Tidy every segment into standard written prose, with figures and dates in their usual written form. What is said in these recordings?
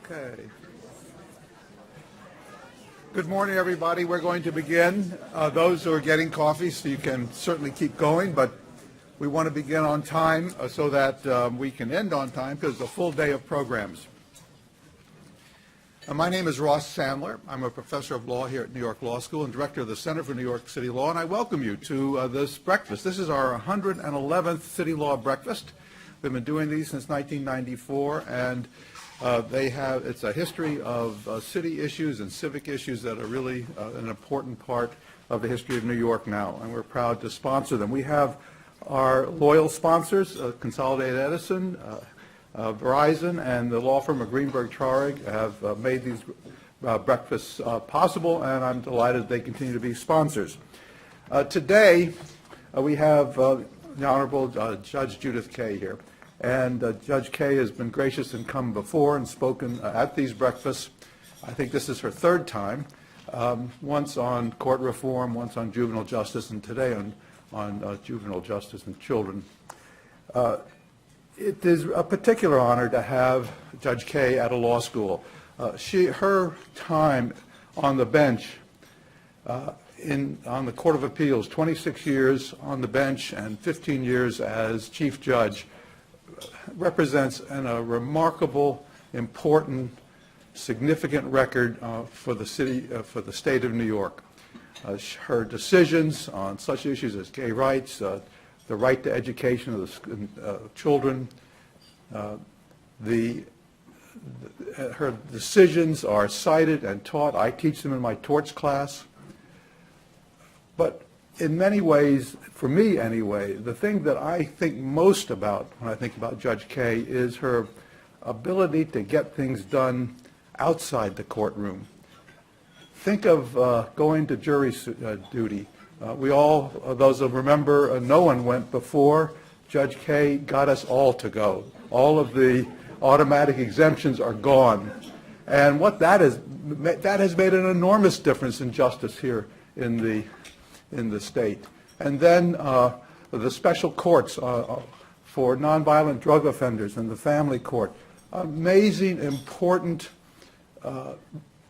Okay. Good morning, everybody. We're going to begin. Those who are getting coffee, so you can certainly keep going, but we want to begin on time so that we can end on time because it's a full day of programs. My name is Ross Sandler. I'm a professor of law here at New York Law School and director of the Center for New York City Law, and I welcome you to this breakfast. This is our 111th City Law Breakfast. We've been doing these since 1994, and it's a history of city issues and civic issues that are really an important part of the history of New York now, and we're proud to sponsor them. We have our loyal sponsors, Consolidated Edison, Verizon, and the law firm of Greenberg Traurig have made these breakfasts possible, and I'm delighted they continue to be sponsors. Today, we have the Honorable Judge Judith Kaye here. And Judge Kaye has been gracious and come before and spoken at these breakfasts. I think this is her third time, once on court reform, once on juvenile justice, and today on juvenile justice and children. It is a particular honor to have Judge Kaye at a law school. Her time on the bench on the Court of Appeals, 26 years on the bench and 15 years as Chief Judge, represents a remarkable, important, significant record for the city, for the state of New York. Her decisions on such issues as gay rights, the right to education of children, her decisions are cited and taught. I teach them in my torts class. But in many ways, for me anyway, the thing that I think most about when I think about Judge Kaye is her ability to get things done outside the courtroom. Think of going to jury duty. We all, those who remember, no one went before. Judge Kaye got us all to go. All of the automatic exemptions are gone. And what that has made an enormous difference in justice here in the state. And then the special courts for nonviolent drug offenders and the family court. Amazing, important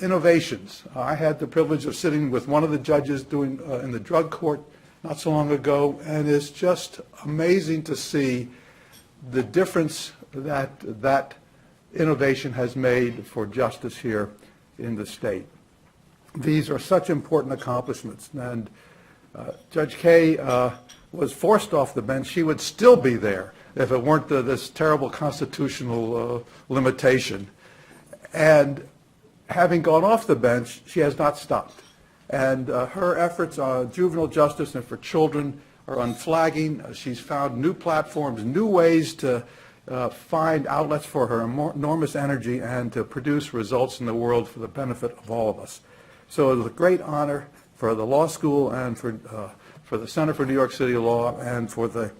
innovations. I had the privilege of sitting with one of the judges doing in the drug court not so long ago, and it's just amazing to see the difference that innovation has made for justice here in the state. These are such important accomplishments, and Judge Kaye was forced off the bench. She would still be there if it weren't this terrible constitutional limitation. And having gone off the bench, she has not stopped. And her efforts on juvenile justice and for children are unflagging. She's found new platforms, new ways to find outlets for her enormous energy and to produce results in the world for the benefit of all of us. So it was a great honor for the law school and for the Center for New York City Law and for the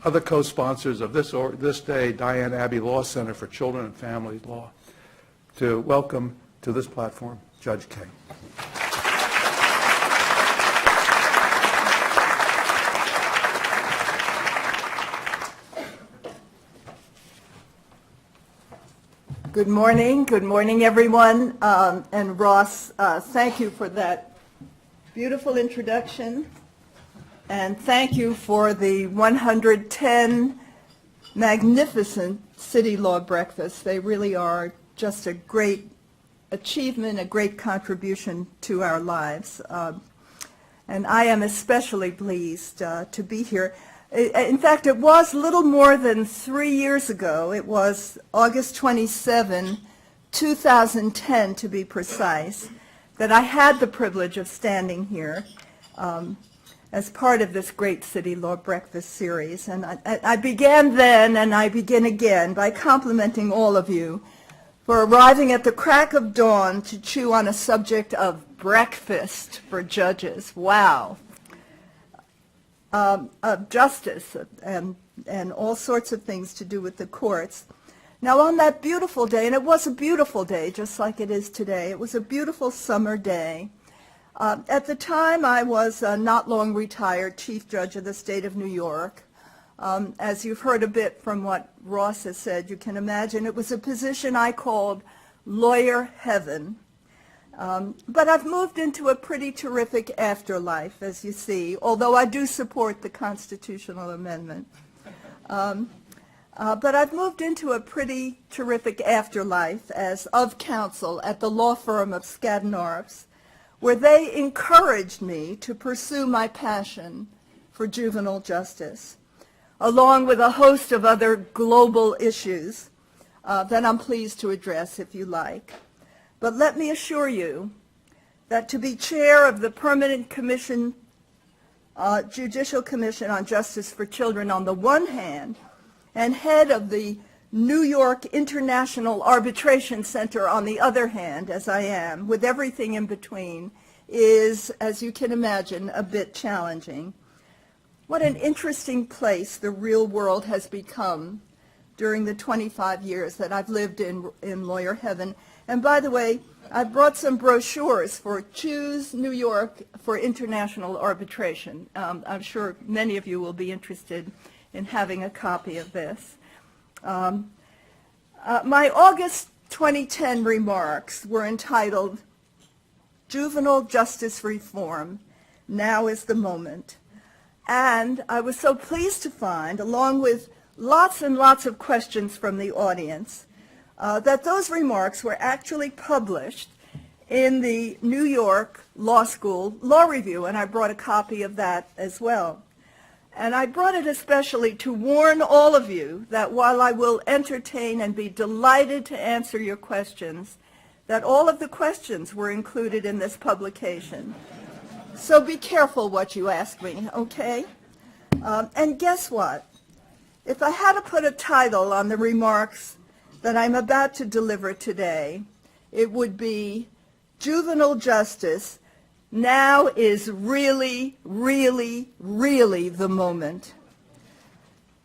other co-sponsors of this day, Diane Abbey Law Center for Children and Family Law, to welcome to this platform Judge Kaye. Good morning everyone, and Ross, thank you for that beautiful introduction, and thank you for the 110 magnificent City Law breakfasts. They really are just a great achievement, a great contribution to our lives, and I am especially pleased to be here. In fact, it was little more than 3 years ago. It was August 27, 2010 to be precise, that I had the privilege of standing here as part of this great City Law Breakfast series. And I began then, and I begin again, by complimenting all of you for arriving at the crack of dawn to chew on a subject of breakfast for judges. Wow. Of justice and all sorts of things to do with the courts. Now on that beautiful day, and it was a beautiful day just like it is today, it was a beautiful summer day. At the time I was not long retired Chief Judge of the state of New York. As you've heard a bit from what Ross has said, you can imagine it was a position I called lawyer heaven. But I've moved into a pretty terrific afterlife, as you see, although I do support the constitutional amendment. But I've moved into a pretty terrific afterlife as of counsel at the law firm of Skadden Arps, where they encouraged me to pursue my passion for juvenile justice, along with a host of other global issues that I'm pleased to address if you like. But let me assure you that to be chair of the Permanent Commission, Judicial Commission on Justice for Children on the one hand, and head of the New York International Arbitration Center on the other hand, as I am, with everything in between, is, as you can imagine, a bit challenging. What an interesting place the real world has become during the 25 years that I've lived in lawyer heaven. And by the way, I brought some brochures for Choose New York for International Arbitration. I'm sure many of you will be interested in having a copy of this. My August 2010 remarks were entitled, Juvenile Justice Reform, Now is the Moment. And I was so pleased to find, along with lots and lots of questions from the audience, that those remarks were actually published in the New York Law School Law Review, and I brought a copy of that as well. And I brought it especially to warn all of you that while I will entertain and be delighted to answer your questions, that all of the questions were included in this publication. So be careful what you ask me, okay? And guess what? If I had to put a title on the remarks that I'm about to deliver today, it would be Juvenile Justice, Now is really, really, really the moment.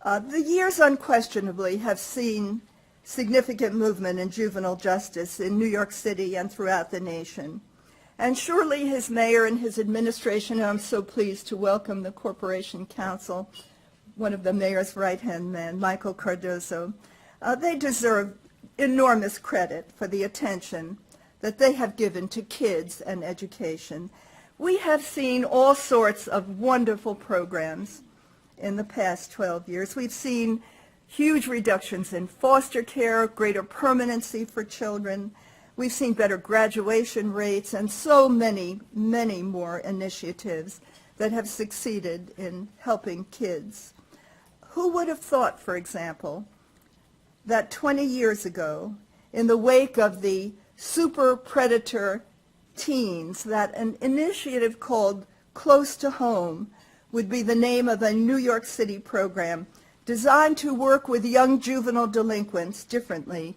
The years unquestionably have seen significant movement in juvenile justice in New York City and throughout the nation. And surely his mayor and his administration, and I'm so pleased to welcome the Corporation Counsel, one of the mayor's right-hand men, Michael Cardozo, they deserve enormous credit for the attention that they have given to kids and education. We have seen all sorts of wonderful programs in the past 12 years. We've seen huge reductions in foster care, greater permanency for children. We've seen better graduation rates and so many, many more initiatives that have succeeded in helping kids. Who would have thought, for example, that 20 years ago, in the wake of the super predator teens, that an initiative called Close to Home would be the name of a New York City program designed to work with young juvenile delinquents differently,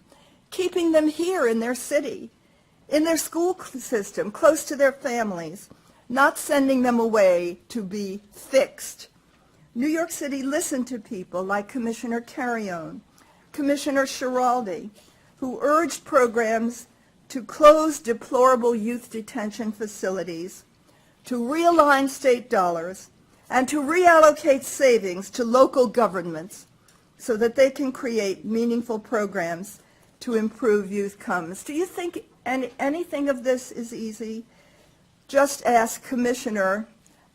keeping them here in their city, in their school system, close to their families, not sending them away to be fixed. New York City listened to people like Commissioner Carrion, Commissioner Schiraldi, who urged programs to close deplorable youth detention facilities, to realign state dollars, and to reallocate savings to local governments so that they can create meaningful programs to improve youth comes. Do you think anything of this is easy? Just ask Commissioner,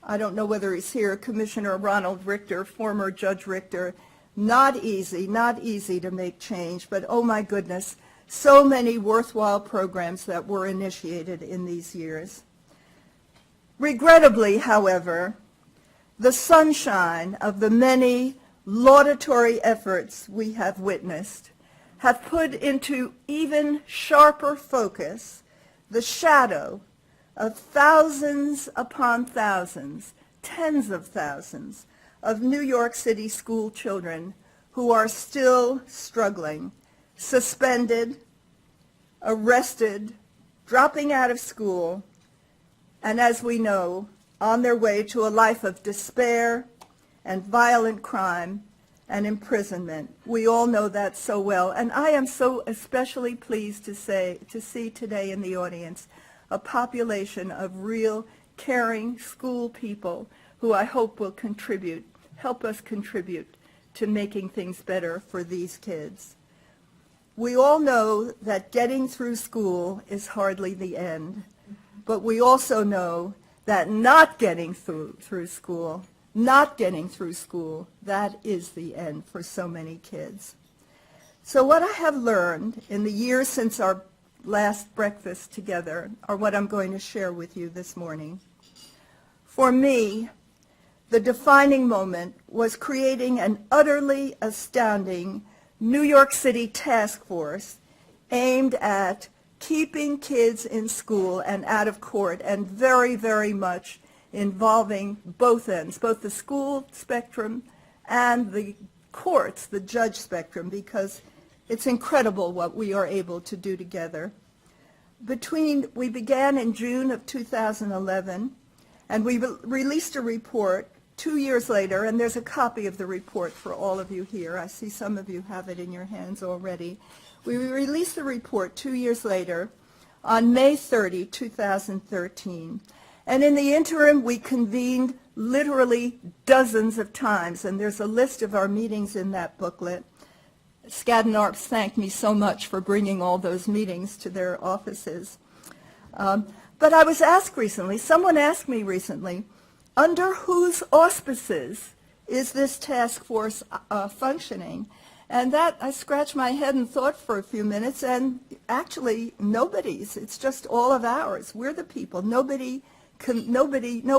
I don't know whether he's here, Commissioner Ronald Richter, former Judge Richter. Not easy to make change, but oh my goodness, so many worthwhile programs that were initiated in these years. Regrettably, however, the sunshine of the many laudatory efforts we have witnessed have put into even sharper focus the shadow of thousands upon thousands, tens of thousands of New York City school children who are still struggling, suspended, arrested, dropping out of school, and as we know, on their way to a life of despair and violent crime and imprisonment. We all know that so well, and I am so especially pleased to see today in the audience a population of real, caring school people who I hope will help us contribute to making things better for these kids. We all know that getting through school is hardly the end, but we also know that not getting through school, that is the end for so many kids. So what I have learned in the years since our last breakfast together are what I'm going to share with you this morning. For me, the defining moment was creating an utterly astounding New York City task force aimed at keeping kids in school and out of court, and very, very much involving both ends, both the school spectrum and the courts, the judge spectrum, because it's incredible what we are able to do together. We began in June of 2011, and we released a report 2 years later, and there's a copy of the report for all of you here. I see some of you have it in your hands already. We released the report 2 years later on May 30, 2013. And in the interim, we convened literally dozens of times, and there's a list of our meetings in that booklet. Skadden Arps thanked me so much for bringing all those meetings to their offices. But I was asked recently, someone asked me recently, under whose auspices is this task force functioning? And that, I scratched my head and thought for a few minutes, and actually nobody's. It's just all of ours. We're the people. No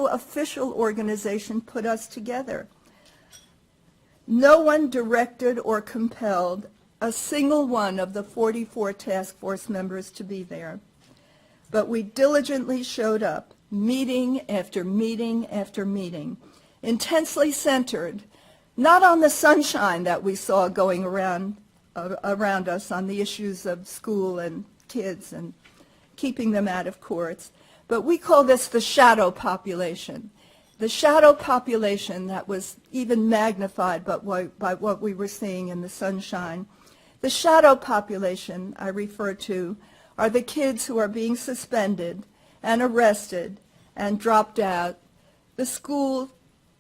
official organization put us together. No one directed or compelled a single one of the 44 task force members to be there. But we diligently showed up, meeting after meeting after meeting, intensely centered, not on the sunshine that we saw going around us on the issues of school and kids and keeping them out of courts, but we call this the shadow population. The shadow population that was even magnified by what we were seeing in the sunshine. The shadow population I refer to are the kids who are being suspended and arrested and dropped out, the school,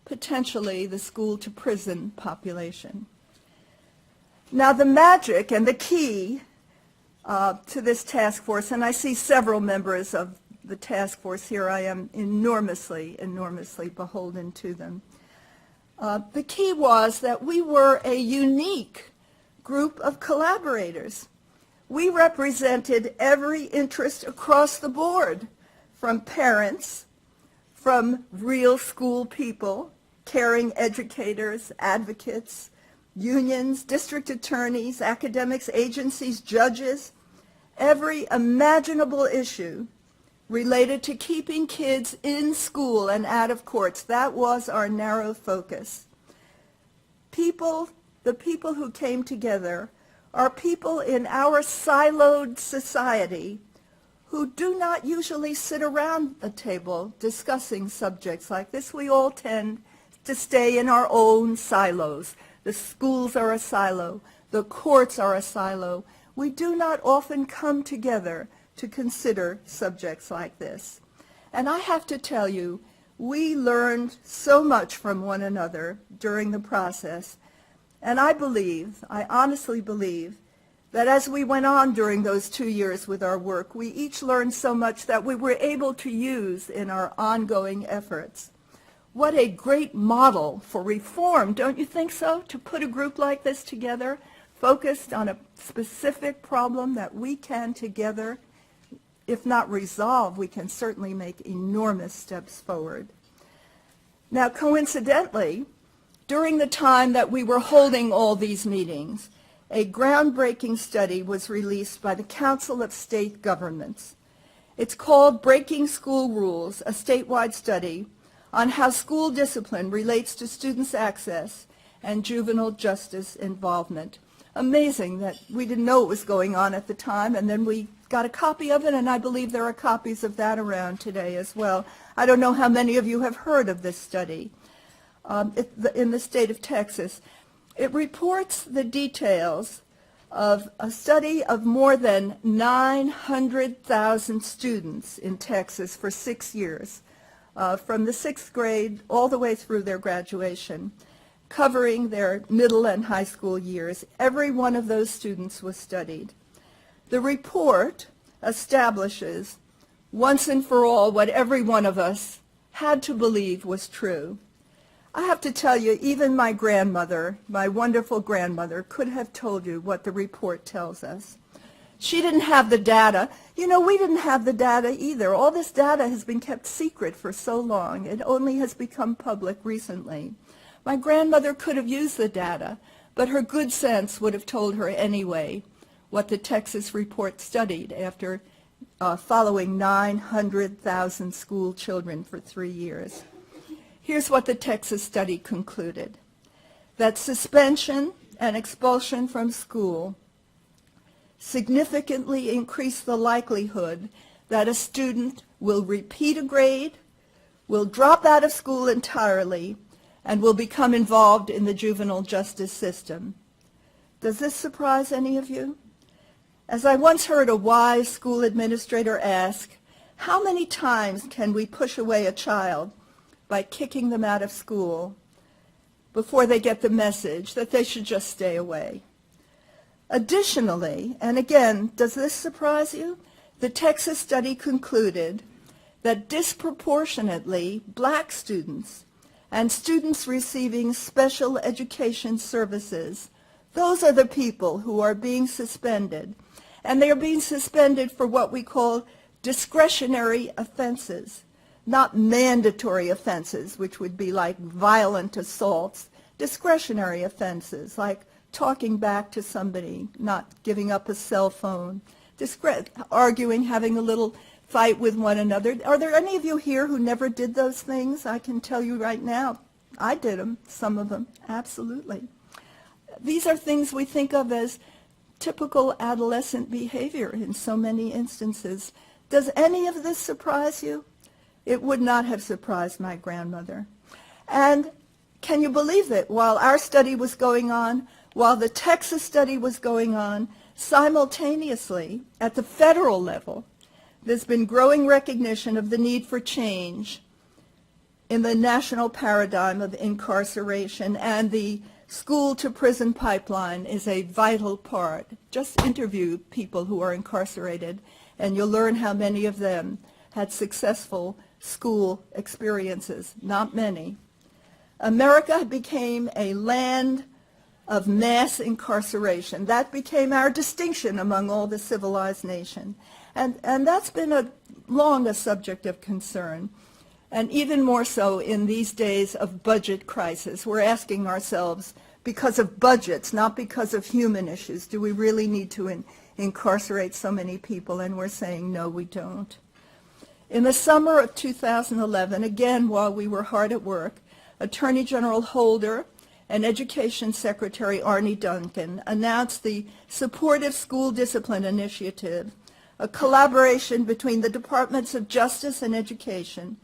potentially the school to prison population. Now the magic and the key to this task force, and I see several members of the task force here, I am enormously beholden to them. The key was that we were a unique group of collaborators. We represented every interest across the board, from parents, from real school people, caring educators, advocates, unions, district attorneys, academics, agencies, judges, every imaginable issue related to keeping kids in school and out of courts. That was our narrow focus. The people who came together are people in our siloed society who do not usually sit around a table discussing subjects like this. We all tend to stay in our own silos. The schools are a silo. The courts are a silo. We do not often come together to consider subjects like this. And I have to tell you, we learned so much from one another during the process. And I honestly believe, that as we went on during those 2 years with our work, we each learned so much that we were able to use in our ongoing efforts. What a great model for reform, don't you think so? To put a group like this together, focused on a specific problem that we can together, if not resolve, we can certainly make enormous steps forward. Now, coincidentally, during the time that we were holding all these meetings, a groundbreaking study was released by the Council of State Governments. It's called Breaking School Rules, a statewide study on how school discipline relates to students' access and juvenile justice involvement. Amazing that we didn't know what was going on at the time, and then we got a copy of it, and I believe there are copies of that around today as well. I don't know how many of you have heard of this study in the state of Texas. It reports the details of a study of more than 900,000 students in Texas for 6 years, from the 6th grade all the way through their graduation. covering their middle and high school years. Every one of those students was studied. The report establishes once and for all what every one of us had to believe was true. I have to tell you, even my grandmother, my wonderful grandmother, could have told you what the report tells us. She didn't have the data. You know, we didn't have the data either. All this data has been kept secret for so long. It only has become public recently. My grandmother could have used the data, but her good sense would have told her anyway what the Texas report studied after following 900,000 school children for 3 years. Here's what the Texas study concluded: that suspension and expulsion from school significantly increase the likelihood that a student will repeat a grade, will drop out of school entirely, and will become involved in the juvenile justice system. Does this surprise any of you? As I once heard a wise school administrator ask, how many times can we push away a child by kicking them out of school before they get the message that they should just stay away? Additionally, and again, does this surprise you? The Texas study concluded that disproportionately black students and students receiving special education services, those are the people who are being suspended. And they are being suspended for what we call discretionary offenses, not mandatory offenses, which would be like violent assaults. Discretionary offenses, like talking back to somebody, not giving up a cell phone, arguing, having a little fight with one another. Are there any of you here who never did those things? I can tell you right now, I did them, some of them, absolutely. These are things we think of as typical adolescent behavior in so many instances. Does any of this surprise you? It would not have surprised my grandmother. And can you believe that while our study was going on, while the Texas study was going on, simultaneously at the federal level, there's been growing recognition of the need for change in the national paradigm of incarceration, and the school-to-prison pipeline is a vital part. Just interview people who are incarcerated, and you'll learn how many of them had successful school experiences. Not many. America became a land of mass incarceration. That became our distinction among all the civilized nations. And that's been long a subject of concern. And even more so in these days of budget crisis. We're asking ourselves, because of budgets, not because of human issues, do we really need to incarcerate so many people? And we're saying, no, we don't. In the summer of 2011, again, while we were hard at work, Attorney General Holder and Education Secretary Arne Duncan announced the Supportive School Discipline Initiative, a collaboration between the Departments of Justice and Education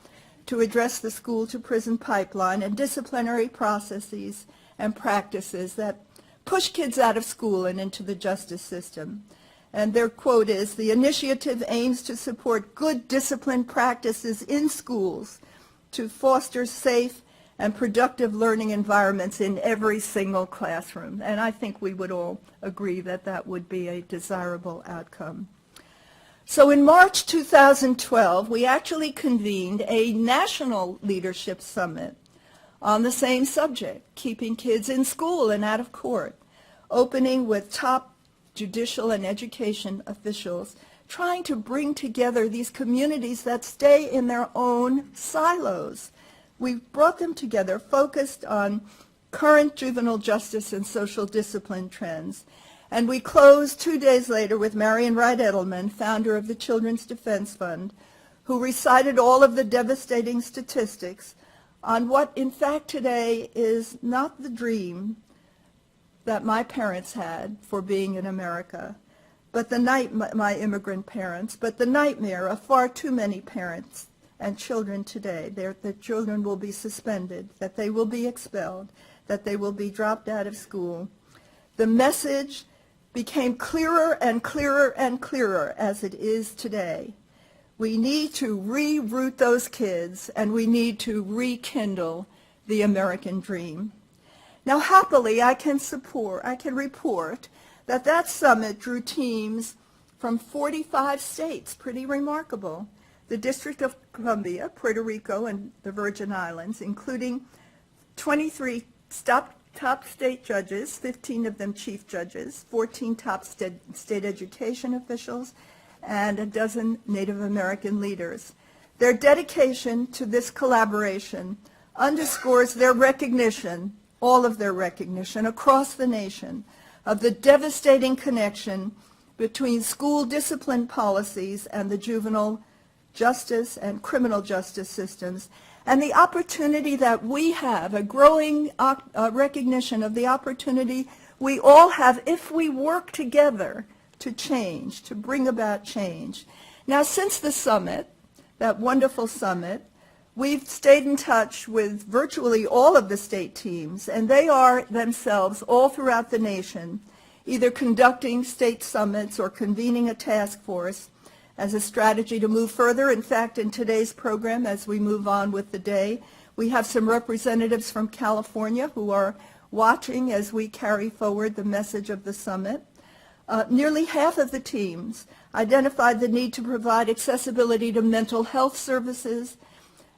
to address the school-to-prison pipeline and disciplinary processes and practices that push kids out of school and into the justice system. And their quote is, "The initiative aims to support good discipline practices in schools to foster safe and productive learning environments in every single classroom." And I think we would all agree that that would be a desirable outcome. So in March 2012, we actually convened a national leadership summit on the same subject, keeping kids in school and out of court, opening with top judicial and education officials, trying to bring together these communities that stay in their own silos. We brought them together, focused on current juvenile justice and social discipline trends. And we closed 2 days later with Marian Wright Edelman, founder of the Children's Defense Fund, who recited all of the devastating statistics on what in fact today is not the dream that my parents had for being in America, but my immigrant parents, but the nightmare of far too many parents and children today. That children will be suspended, that they will be expelled, that they will be dropped out of school. The message became clearer and clearer and clearer as it is today. We need to reroute those kids, and we need to rekindle the American dream. Now, happily, I can report that that summit drew teams from 45 states, pretty remarkable. The District of Columbia, Puerto Rico, and the Virgin Islands, including 23 top state judges, 15 of them chief judges, 14 top state education officials, and a dozen Native American leaders. Their dedication to this collaboration underscores their recognition, all of their recognition across the nation, of the devastating connection between school discipline policies and the juvenile justice and criminal justice systems, and the opportunity that we have, a growing recognition of the opportunity we all have if we work together to change, to bring about change. Now, since the summit, that wonderful summit, we've stayed in touch with virtually all of the state teams, and they are themselves all throughout the nation, either conducting state summits or convening a task force as a strategy to move further. In fact, in today's program, as we move on with the day, we have some representatives from California who are watching as we carry forward the message of the summit. Nearly half of the teams identified the need to provide accessibility to mental health services,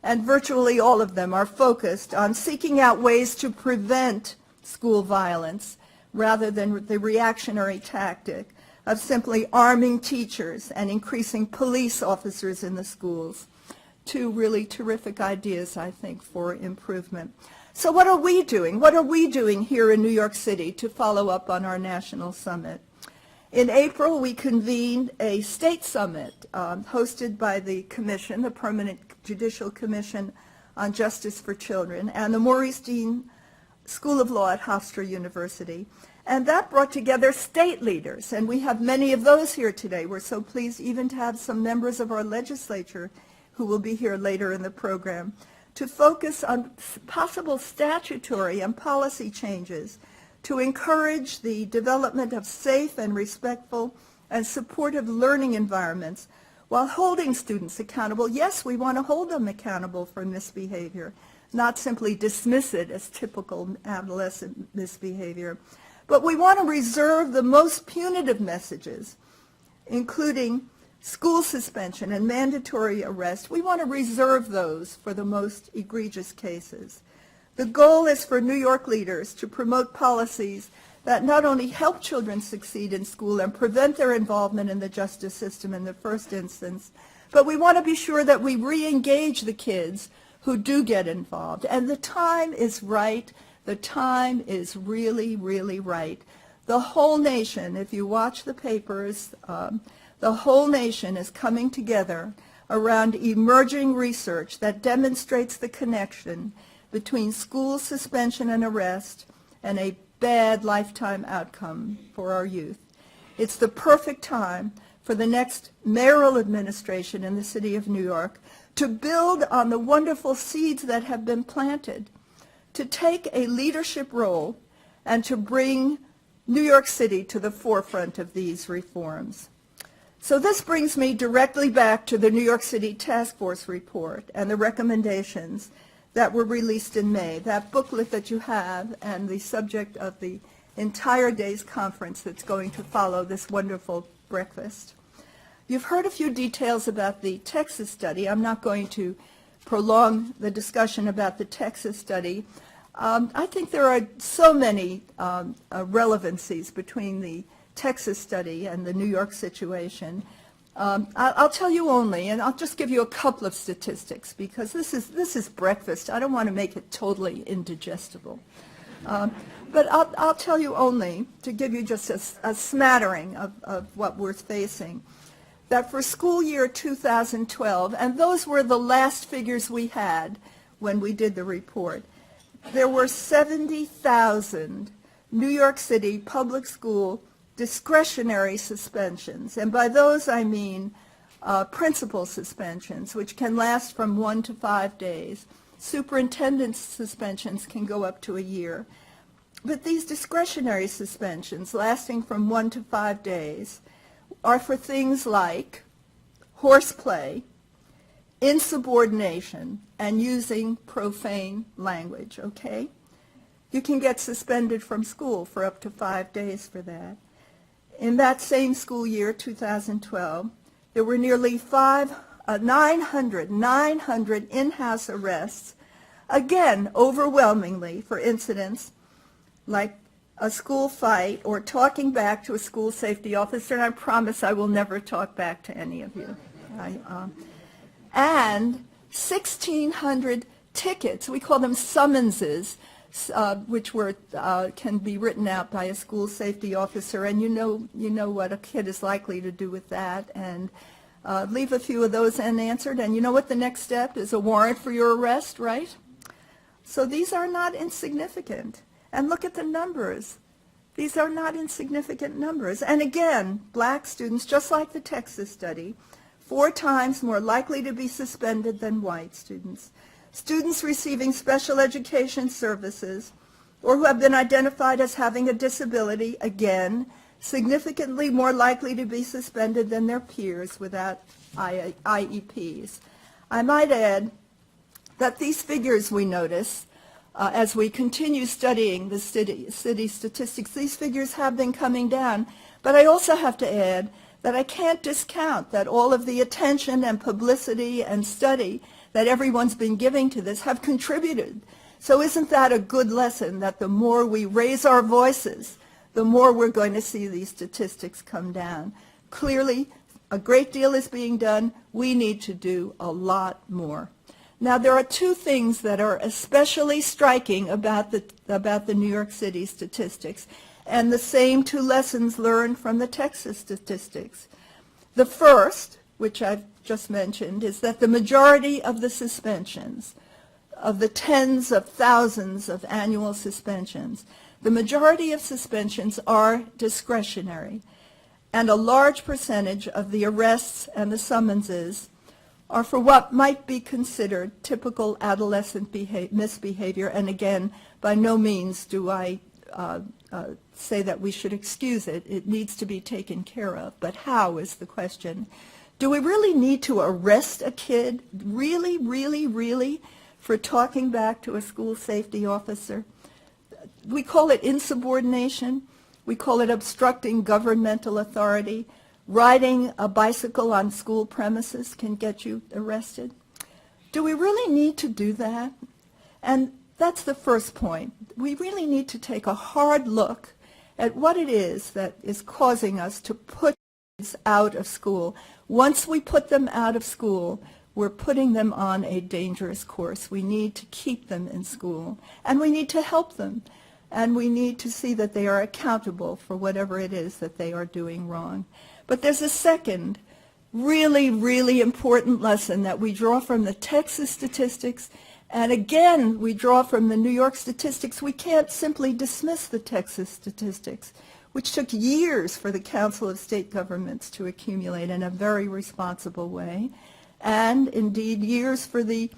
and virtually all of them are focused on seeking out ways to prevent school violence rather than the reactionary tactic of simply arming teachers and increasing police officers in the schools. Two really terrific ideas, I think, for improvement. So what are we doing? What are we doing here in New York City to follow up on our national summit? In April, we convened a state summit hosted by the Commission, the Permanent Judicial Commission on Justice for Children, and the Maurice Dean School of Law at Hofstra University. And that brought together state leaders, and we have many of those here today. We're so pleased even to have some members of our legislature who will be here later in the program to focus on possible statutory and policy changes to encourage the development of safe and respectful and supportive learning environments while holding students accountable. Yes, we want to hold them accountable for misbehavior, not simply dismiss it as typical adolescent misbehavior. But we want to reserve the most punitive messages, including school suspension and mandatory arrest. We want to reserve those for the most egregious cases. The goal is for New York leaders to promote policies that not only help children succeed in school and prevent their involvement in the justice system in the first instance, but we want to be sure that we re-engage the kids who do get involved. And the time is right. The time is really, really right. The whole nation, if you watch the papers, the whole nation is coming together around emerging research that demonstrates the connection between school suspension and arrest and a bad lifetime outcome for our youth. It's the perfect time for the next mayoral administration in the city of New York to build on the wonderful seeds that have been planted, to take a leadership role and to bring New York City to the forefront of these reforms. So this brings me directly back to the New York City Task Force report and the recommendations that were released in May, that booklet that you have and the subject of the entire day's conference that's going to follow this wonderful breakfast. You've heard a few details about the Texas study. I'm not going to prolong the discussion about the Texas study. I think there are so many relevancies between the Texas study and the New York situation. I'll tell you only, and I'll just give you a couple of statistics because this is breakfast. I don't want to make it totally indigestible. But I'll tell you only, to give you just a smattering of what we're facing, that for school year 2012, and those were the last figures we had when we did the report, there were 70,000 New York City public school discretionary suspensions. And by those I mean principal suspensions, which can last from 1 to 5 days. Superintendent's suspensions can go up to a year. But these discretionary suspensions lasting from 1 to 5 days are for things like horseplay, insubordination, and using profane language, okay? you can get suspended from school for up to 5 days for that. In that same school year, 2012, there were nearly 900 in-house arrests, again, overwhelmingly for incidents like a school fight or talking back to a school safety officer, and I promise I will never talk back to any of you. And 1,600 tickets, we call them summonses, which can be written out by a school safety officer, and you know what a kid is likely to do with that, and leave a few of those unanswered, and you know what the next step is? A warrant for your arrest, right? So these are not insignificant. And look at the numbers. These are not insignificant numbers. And again, black students, just like the Texas study, 4 times more likely to be suspended than white students. Students receiving special education services or who have been identified as having a disability, again, significantly more likely to be suspended than their peers without IEPs. I might add that these figures we notice as we continue studying the city statistics, these figures have been coming down, but I also have to add that I can't discount that all of the attention and publicity and study that everyone's been giving to this have contributed. So isn't that a good lesson, that the more we raise our voices, the more we're going to see these statistics come down? Clearly, a great deal is being done. We need to do a lot more. Now, there are 2 things that are especially striking about the New York City statistics, and the same 2 lessons learned from the Texas statistics. The first, which I've just mentioned, is that the majority of the suspensions, of the tens of thousands of annual suspensions, the majority of suspensions are discretionary, and a large percentage of the arrests and the summonses are for what might be considered typical adolescent misbehavior. And again, by no means do I say that we should excuse it. It needs to be taken care of. But how is the question. Do we really need to arrest a kid, really, really, really, for talking back to a school safety officer? We call it insubordination. We call it obstructing governmental authority. Riding a bicycle on school premises can get you arrested. Do we really need to do that? And that's the first point. We really need to take a hard look at what it is that is causing us to put kids out of school. Once we put them out of school, we're putting them on a dangerous course. We need to keep them in school, and we need to help them, and we need to see that they are accountable for whatever it is that they are doing wrong. But there's a second really, really important lesson that we draw from the Texas statistics, and again, we draw from the New York statistics. We can't simply dismiss the Texas statistics, which took years for the Council of State Governments to accumulate in a very responsible way, and indeed years for the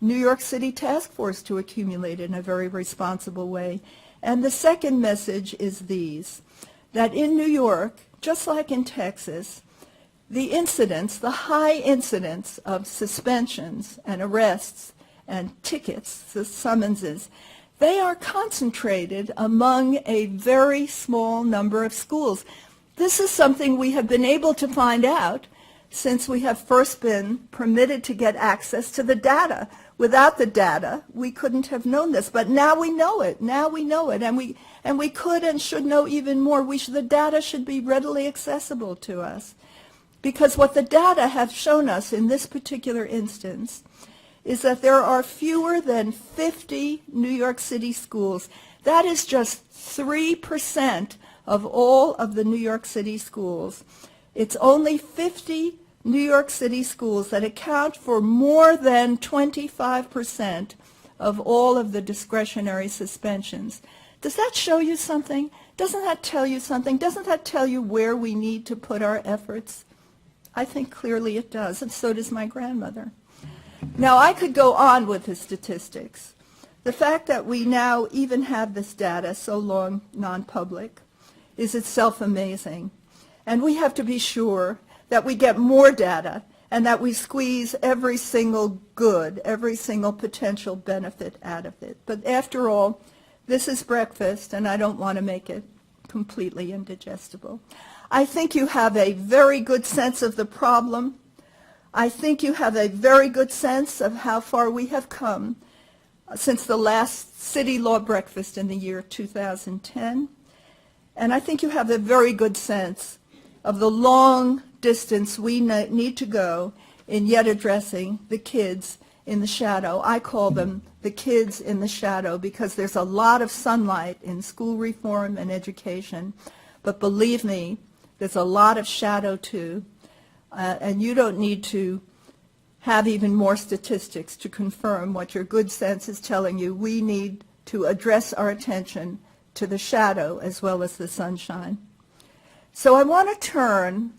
New York City Task Force to accumulate in a very responsible way. And the second message is that in New York, just like in Texas, the incidence, the high incidence of suspensions and arrests and tickets, the summonses, they are concentrated among a very small number of schools. This is something we have been able to find out since we have first been permitted to get access to the data. Without the data, we couldn't have known this, but now we know it. Now we know it, and we could and should know even more. The data should be readily accessible to us, because what the data have shown us in this particular instance is that there are fewer than 50 New York City schools. That is just 3% of all of the New York City schools. It's only 50 New York City schools that account for more than 25% of all of the discretionary suspensions. Does that show you something? Doesn't that tell you something? Doesn't that tell you where we need to put our efforts? I think clearly it does, and so does my grandmother. Now, I could go on with the statistics. The fact that we now even have this data so long non-public is itself amazing. And we have to be sure that we get more data and that we squeeze every single good, every single potential benefit out of it. But after all, This is breakfast, and I don't want to make it completely indigestible. I think you have a very good sense of the problem. I think you have a very good sense of how far we have come since the last city law breakfast in the year 2010. And I think you have a very good sense of the long distance we need to go in yet addressing the kids in the shadow. I call them the kids in the shadow because there's a lot of sunlight in school reform and education, but believe me, there's a lot of shadow too, and you don't need to have even more statistics to confirm what your good sense is telling you. We need to address our attention to the shadow as well as the sunshine. So I want to turn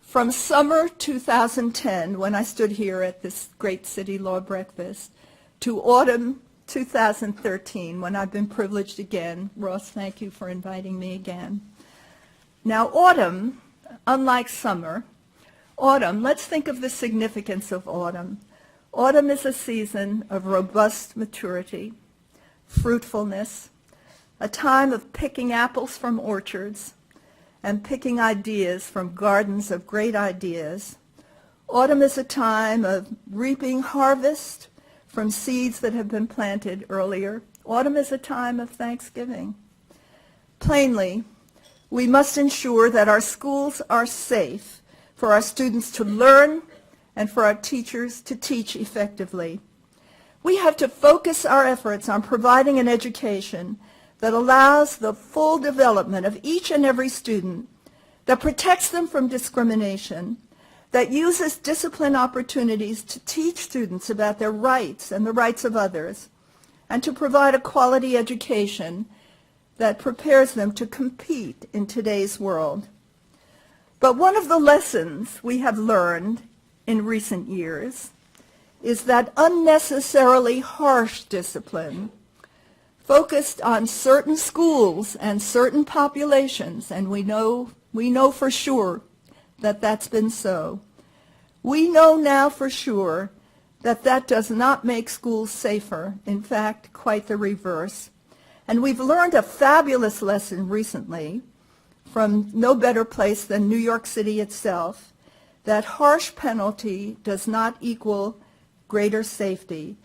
from summer 2010, when I stood here at this great city law breakfast, to autumn 2013, when I've been privileged again. Ross, thank you for inviting me again. Now, autumn, unlike summer, autumn, let's think of the significance of autumn. Autumn is a season of robust maturity, fruitfulness, a time of picking apples from orchards and picking ideas from gardens of great ideas. Autumn is a time of reaping harvest from seeds that have been planted earlier. Autumn is a time of thanksgiving. Plainly, we must ensure that our schools are safe for our students to learn and for our teachers to teach effectively. We have to focus our efforts on providing an education that allows the full development of each and every student, that protects them from discrimination, that uses discipline opportunities to teach students about their rights and the rights of others, and to provide a quality education that prepares them to compete in today's world. But one of the lessons we have learned in recent years is that unnecessarily harsh discipline focused on certain schools and certain populations, and we know for sure that that's been so. We know now for sure that that does not make schools safer. In fact, quite the reverse. And we've learned a fabulous lesson recently from no better place than New York City itself, that harsh penalty does not equal greater safety.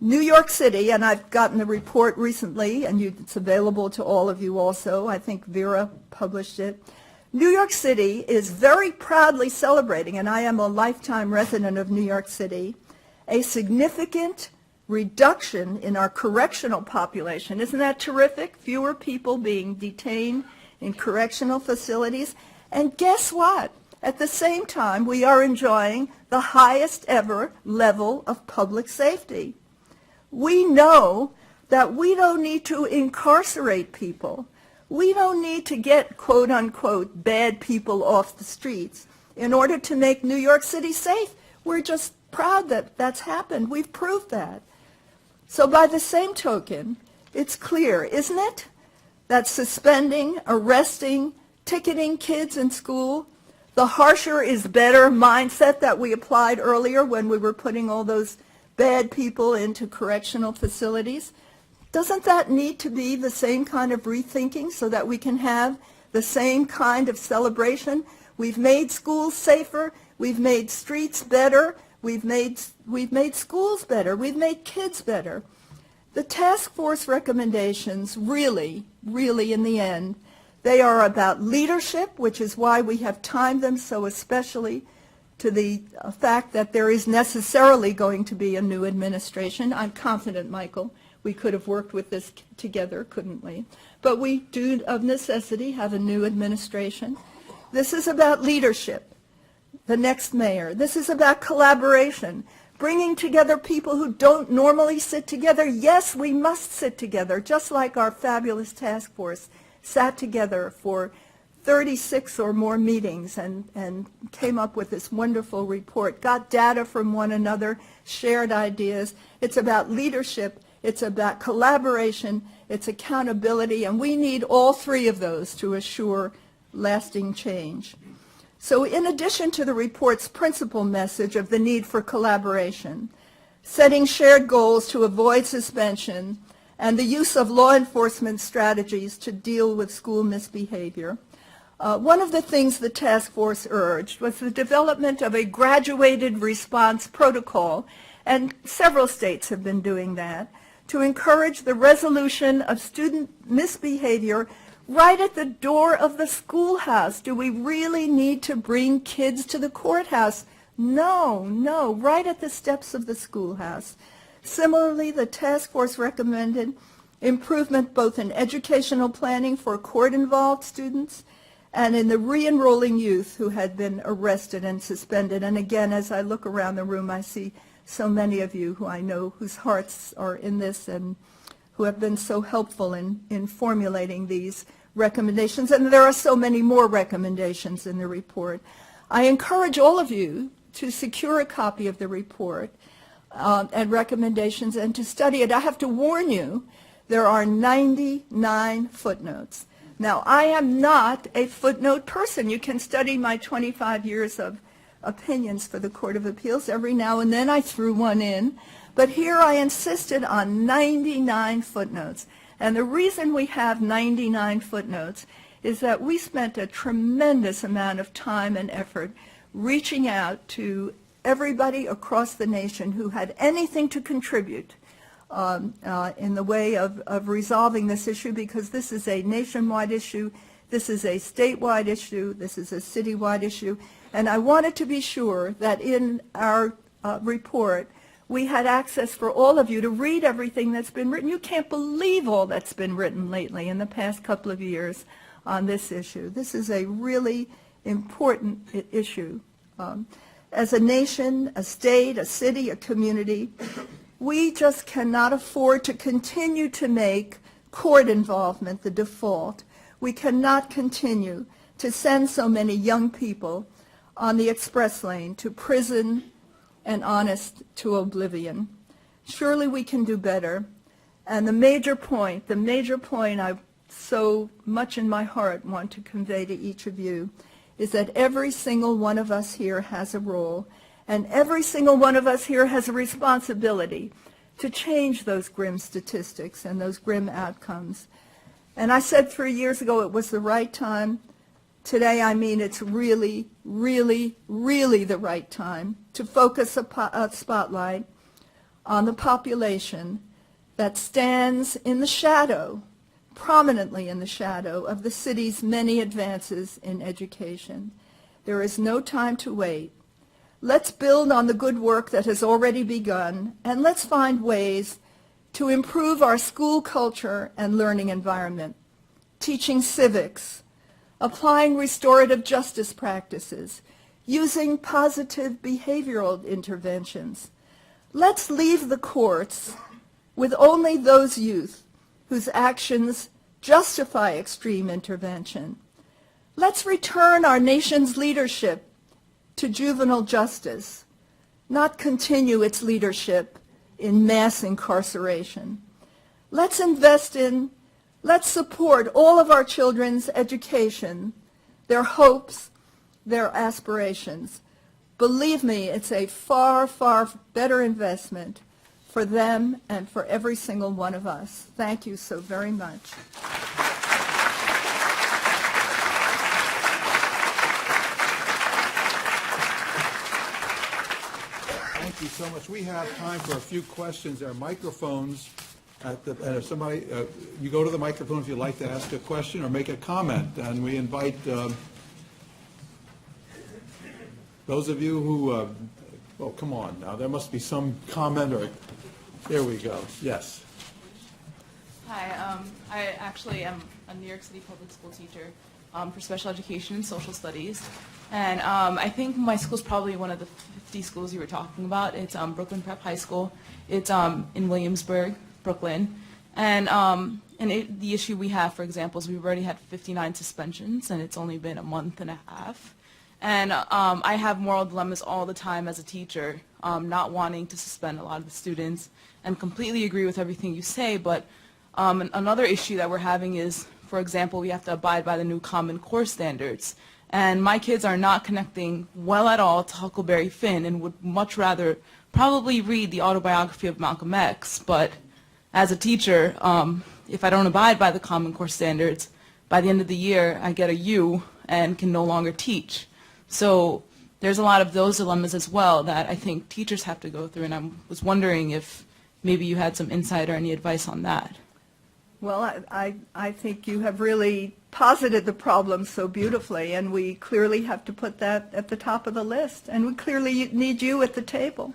New York City, and I've gotten the report recently, and it's available to all of you also. I think Vera published it. New York City is very proudly celebrating, and I am a lifetime resident of New York City, a significant reduction in our correctional population. Isn't that terrific? Fewer people being detained in correctional facilities. And guess what? At the same time, we are enjoying the highest ever level of public safety. We know that we don't need to incarcerate people. We don't need to get, quote unquote, bad people off the streets in order to make New York City safe. We're just proud that that's happened. We've proved that. So by the same token, it's clear, isn't it, that suspending, arresting, ticketing kids in school, the harsher is better mindset that we applied earlier when we were putting all those bad people into correctional facilities, doesn't that need to be the same kind of rethinking so that we can have the same kind of celebration? We've made schools safer, we've made streets better, we've made schools better, we've made kids better. The task force recommendations really, in the end, they are about leadership, which is why we have timed them so especially to the fact that there is necessarily going to be a new administration. I'm confident, Michael, we could have worked with this together, couldn't we? But we do, of necessity, have a new administration. This is about leadership, the next mayor. This is about collaboration, bringing together people who don't normally sit together. Yes, we must sit together, just like our fabulous task force sat together for 36 or more meetings and came up with this wonderful report, got data from one another, shared ideas. It's about leadership, it's about collaboration, it's accountability, and we need all three of those to assure lasting change. So in addition to the report's principal message of the need for collaboration, setting shared goals to avoid suspension, and the use of law enforcement strategies to deal with school misbehavior. One of the things the task force urged was the development of a graduated response protocol, and several states have been doing that, to encourage the resolution of student misbehavior right at the door of the schoolhouse. Do we really need to bring kids to the courthouse? No, no, right at the steps of the schoolhouse. Similarly, the task force recommended improvement both in educational planning for court-involved students and in the re-enrolling youth who had been arrested and suspended. And again, as I look around the room, I see so many of you who I know whose hearts are in this and who have been so helpful in formulating these recommendations. And there are so many more recommendations in the report. I encourage all of you to secure a copy of the report and recommendations and to study it. I have to warn you, there are 99 footnotes. Now, I am not a footnote person. You can study my 25 years of opinions for the Court of Appeals. Every now and then I threw one in. But here I insisted on 99 footnotes. And the reason we have 99 footnotes is that we spent a tremendous amount of time and effort reaching out to everybody across the nation who had anything to contribute in the way of resolving this issue, because this is a nationwide issue, this is a statewide issue, this is a citywide issue, and I wanted to be sure that in our report we had access for all of you to read everything that's been written. You can't believe all that's been written lately in the past couple of years on this issue. This is a really important issue. As a nation, a state, a city, a community, we just cannot afford to continue to make court involvement the default. We cannot continue to send so many young people on the express lane to prison and honest to oblivion. Surely we can do better. And the major point I so much in my heart want to convey to each of you is that every single one of us here has a role, and every single one of us here has a responsibility to change those grim statistics and those grim outcomes. And I said 3 years ago it was the right time. Today I mean it's really, really, really the right time to focus a spotlight on the population that stands in the shadow, prominently in the shadow, of the city's many advances in education. There is no time to wait. Let's build on the good work that has already begun, and let's find ways to improve our school culture and learning environment, teaching civics, applying restorative justice practices, using positive behavioral interventions. Let's leave the courts with only those youth whose actions justify extreme intervention. Let's return our nation's leadership to juvenile justice, not continue its leadership in mass incarceration. Let's support all of our children's education, their hopes, their aspirations. Believe me, it's a far, far better investment for them and for every single one of us. Thank you so very much. Thank you so much. We have time for a few questions. There are microphones and if somebody, you go to the microphone if you'd like to ask a question or make a comment, and we invite those of you who, oh, come on now, there must be some comment or, there we go, yes. Hi, I actually am a New York City public school teacher for special education and social studies, and I think my school's probably one of the 50 schools you were talking about. It's Brooklyn Prep High School. It's in Williamsburg, Brooklyn, and the issue we have, for example, is we've already had 59 suspensions, and it's only been a month and a half. And I have moral dilemmas all the time as a teacher, not wanting to suspend a lot of the students, and completely agree with everything you say, but another issue that we're having is, for example, we have to abide by the new Common Core standards. And my kids are not connecting well at all to Huckleberry Finn and would much rather probably read the autobiography of Malcolm X, but as a teacher, if I don't abide by the Common Core standards, by the end of the year, I get a U and can no longer teach. So there's a lot of those dilemmas as well that I think teachers have to go through, and I was wondering if maybe you had some insight or any advice on that. Well, I think you have really posited the problem so beautifully, and we clearly have to put that at the top of the list, and we clearly need you at the table.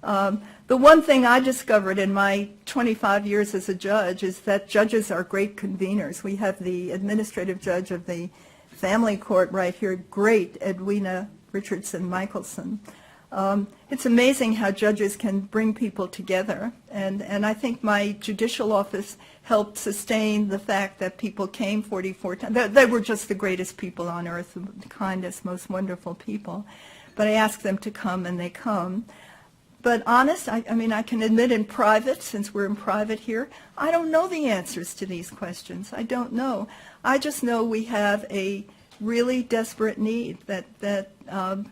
The one thing I discovered in my 25 years as a judge is that judges are great conveners. We have the administrative judge of the family court right here, great Edwina Richardson-Michelson. It's amazing how judges can bring people together, and I think my judicial office helped sustain the fact that people came 44 times. They were just the greatest people on earth, the kindest, most wonderful people. But I ask them to come, and they come. But honest, I mean, I can admit in private, since we're in private here, I don't know the answers to these questions. I don't know. I just know we have a really desperate need that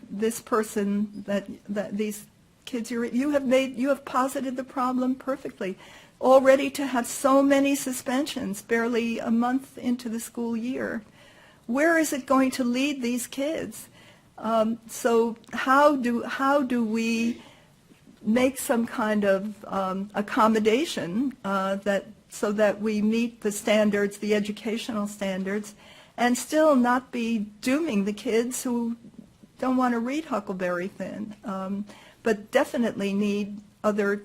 this person, that these kids, you have posited the problem perfectly. Already to have so many suspensions, barely a month into the school year, where is it going to lead these kids? So how do we make some kind of accommodation so that we meet the standards, the educational standards, and still not be dooming the kids who don't want to read Huckleberry Finn, but definitely need other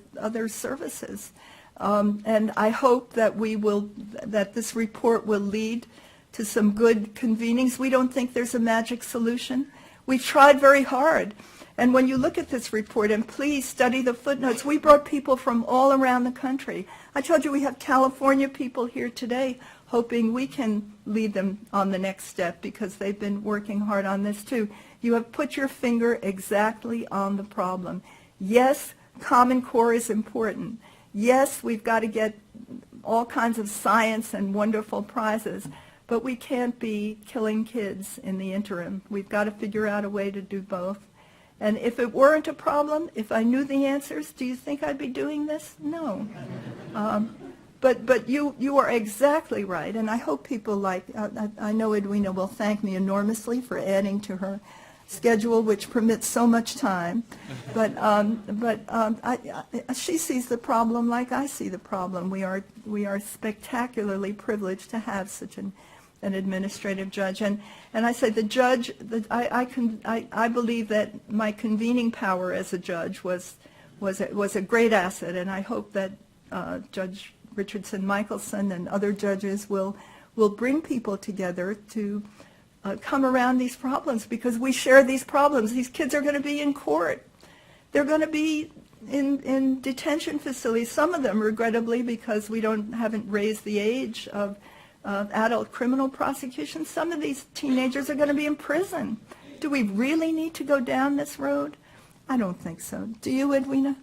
services. And I hope that that this report will lead to some good convenings. We don't think there's a magic solution. We've tried very hard. And when you look at this report, and please study the footnotes, we brought people from all around the country. I told you we have California people here today, hoping we can lead them on the next step because they've been working hard on this too. You have put your finger exactly on the problem. Yes, Common Core is important. Yes, we've got to get all kinds of science and wonderful prizes, but we can't be killing kids in the interim. We've got to figure out a way to do both. And if it weren't a problem, if I knew the answers, do you think I'd be doing this? No. But you are exactly right, and I hope people I know Edwina will thank me enormously for adding to her schedule, which permits so much time. But she sees the problem like I see the problem. We are spectacularly privileged to have such an administrative judge, and I say the judge. I believe that my convening power as a judge was a great asset, and I hope that Judge Richardson-Michelson and other judges will bring people together to come around these problems, because we share these problems. These kids are going to be in court. They're going to be in detention facilities, some of them regrettably because we haven't raised the age of adult criminal prosecution. Some of these teenagers are going to be in prison. Do we really need to go down this road? I don't think so. Do you, Edwina?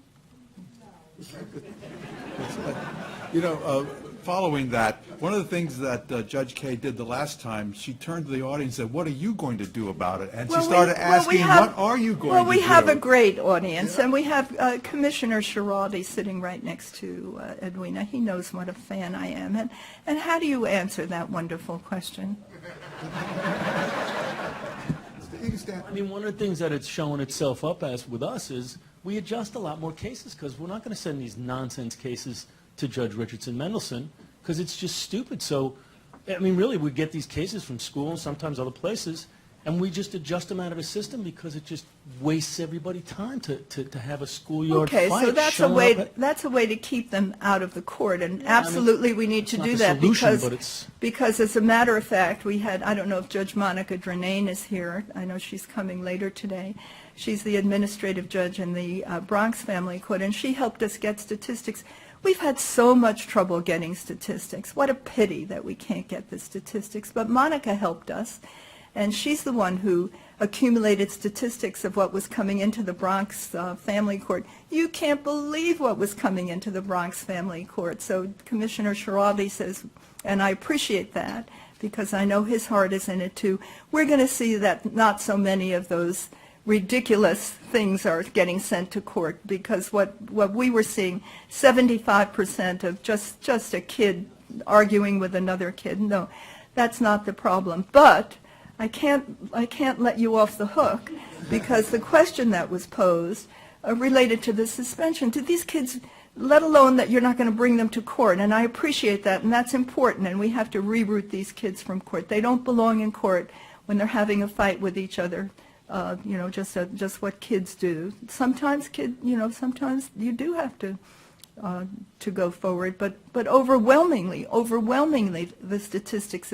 You know, following that, one of the things that Judge Kaye did the last time, she turned to the audience and said, what are you going to do about it? And she started asking, what are you going to do? Well, we have a great audience, and we have Commissioner Schiraldi sitting right next to Edwina. He knows what a fan I am. And how do you answer that wonderful question? I mean, one of the things that it's showing itself up as with us is we adjust a lot more cases, because we're not going to send these nonsense cases to Judge Richardson-Mendelson, because it's just stupid. So, I mean, really, we get these cases from school and sometimes other places, and we just adjust them out of the system because it just wastes everybody time to have a schoolyard fight. Okay, so that's a way to keep them out of the court, and yeah, absolutely we need to do that because as a matter of fact, we had, I don't know if Judge Monica Drenane is here. I know she's coming later today. She's the administrative judge in the Bronx Family Court, and she helped us get statistics. We've had so much trouble getting statistics. What a pity that we can't get the statistics. But Monica helped us, and she's the one who accumulated statistics of what was coming into the Bronx Family Court. You can't believe what was coming into the Bronx Family Court. So Commissioner Schiraldi says, and I appreciate that because I know his heart is in it too, we're going to see that not so many of those ridiculous things are getting sent to court, because what we were seeing, 75% of just a kid arguing with another kid. No, that's not the problem. But I can't let you off the hook, because the question that was posed related to the suspension. Do these kids, let alone that you're not going to bring them to court, and I appreciate that, and that's important, and we have to reroute these kids from court. They don't belong in court when they're having a fight with each other. Just what kids do. Sometimes sometimes you do have to go forward, but overwhelmingly, the statistics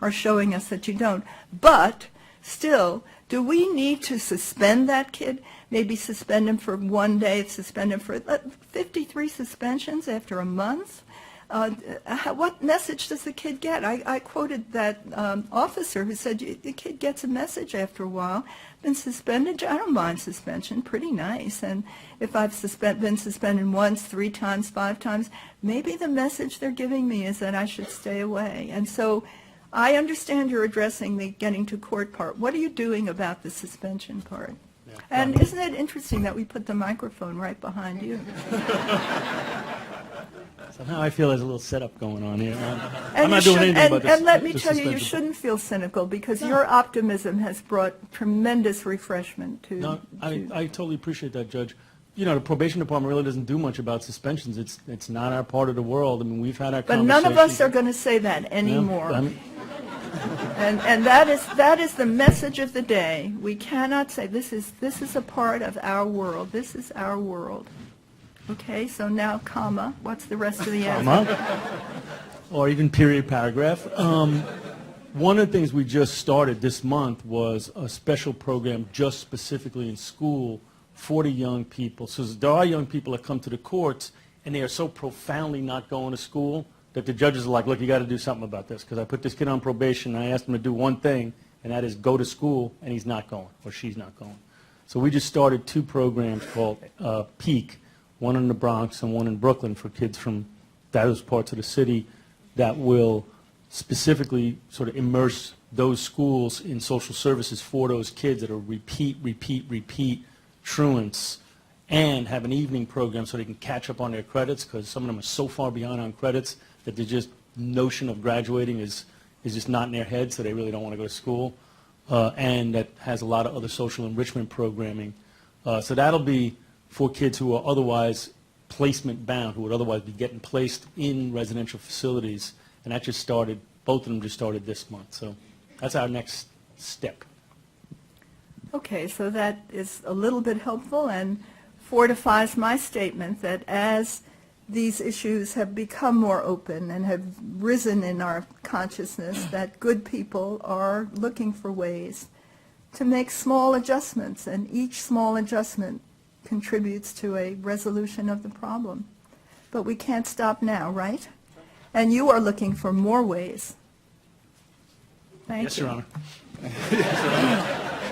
are showing us that you don't. But still, do we need to suspend that kid? Maybe suspend him for 1 day, suspend him for 53 suspensions after a month? What message does the kid get? I quoted that officer who said the kid gets a message after a while. Been suspended? I don't mind suspension. Pretty nice. And if I've been suspended once, 3 times, 5 times, maybe the message they're giving me is that I should stay away. And so I understand you're addressing the getting to court part. What are you doing about the suspension part? Yeah. And isn't it interesting that we put the microphone right behind you? Somehow I feel there's a little setup going on here. I'm not doing anything about this. And let me tell you, you shouldn't feel cynical, because your optimism has brought tremendous refreshment to... No, I totally appreciate that, Judge. You know, the probation department really doesn't do much about suspensions. It's not our part of the world. I mean, we've had our conversations. But none of us are going to say that anymore. No, and that is the message of the day. We cannot say this is a part of our world. This is our world. Okay, so now comma. What's the rest of the answer? Comma, or even period, paragraph. One of the things we just started this month was a special program just specifically in school for the young people. So there are young people that come to the courts, and they are so profoundly not going to school that the judges are like, look, you got to do something about this, because I put this kid on probation, and I asked him to do one thing, and that is go to school, and he's not going, or she's not going. So we just started 2 programs called PEAK, one in the Bronx and one in Brooklyn, for kids from those parts of the city, that will specifically sort of immerse those schools in social services for those kids that are repeat truants, and have an evening program so they can catch up on their credits, because some of them are so far behind on credits that the just notion of graduating is just not in their head, so they really don't want to go to school, and that has a lot of other social enrichment programming. So that'll be for kids who are otherwise placement bound, who would otherwise be getting placed in residential facilities, and that just started, both of them just started this month. So that's our next step. Okay, so that is a little bit helpful and fortifies my statement that as these issues have become more open and have risen in our consciousness, that good people are looking for ways to make small adjustments, and each small adjustment contributes to a resolution of the problem. But we can't stop now, right? And you are looking for more ways. Thank Yes, you. Your Honor.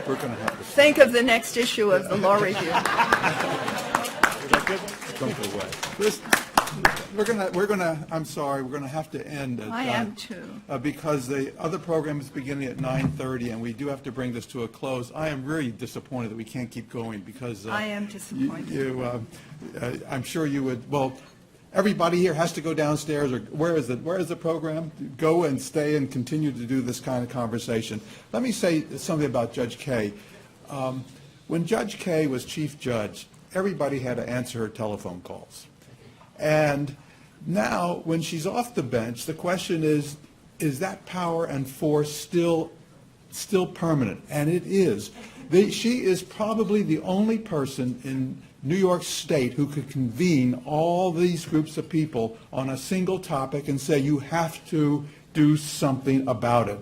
We're going to have to Think of the next issue of the law review. don't go away. We're gonna. I'm sorry. We're gonna have to end. I am too. Because the other program is beginning at 9:30, and we do have to bring this to a close. I am really disappointed that we can't keep going, because I am disappointed. I'm sure you would. Well, everybody here has to go downstairs. Or where is the program? Go and stay and continue to do this kind of conversation. Let me say something about Judge Kaye. When Judge Kaye was chief judge, everybody had to answer her telephone calls. And now, when she's off the bench, the question is that power and force still permanent? And it is. She is probably the only person in New York State who could convene all these groups of people on a single topic and say, you have to do something about it.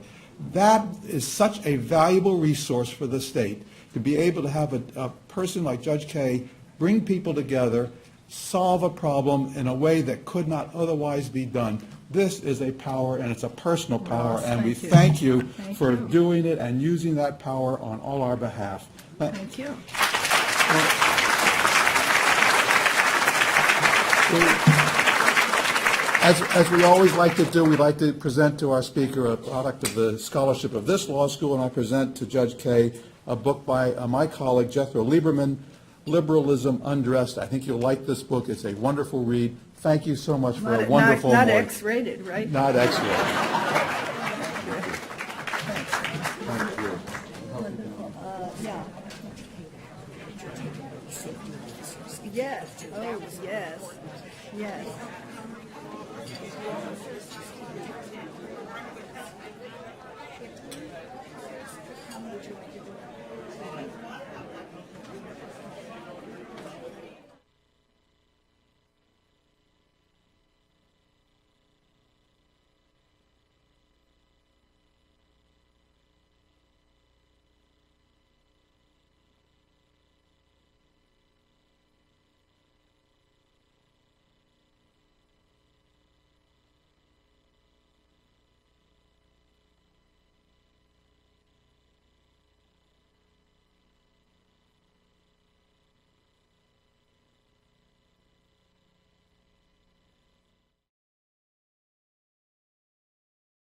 That is such a valuable resource for the state, to be able to have a person like Judge Kaye bring people together, solve a problem in a way that could not otherwise be done. This is a power, and it's a personal power, and we thank you for doing it and using that power on all our behalf. Thank you. As we always like to do, we'd like to present to our speaker a product of the scholarship of this law school, and I present to Judge Kaye a book by my colleague Jethro Lieberman, Liberalism Undressed. I think you'll like this book. It's a wonderful read. Thank you so much for a wonderful Not morning. X-rated, right? Not X-rated. Yeah. Yes, oh, yes, yes.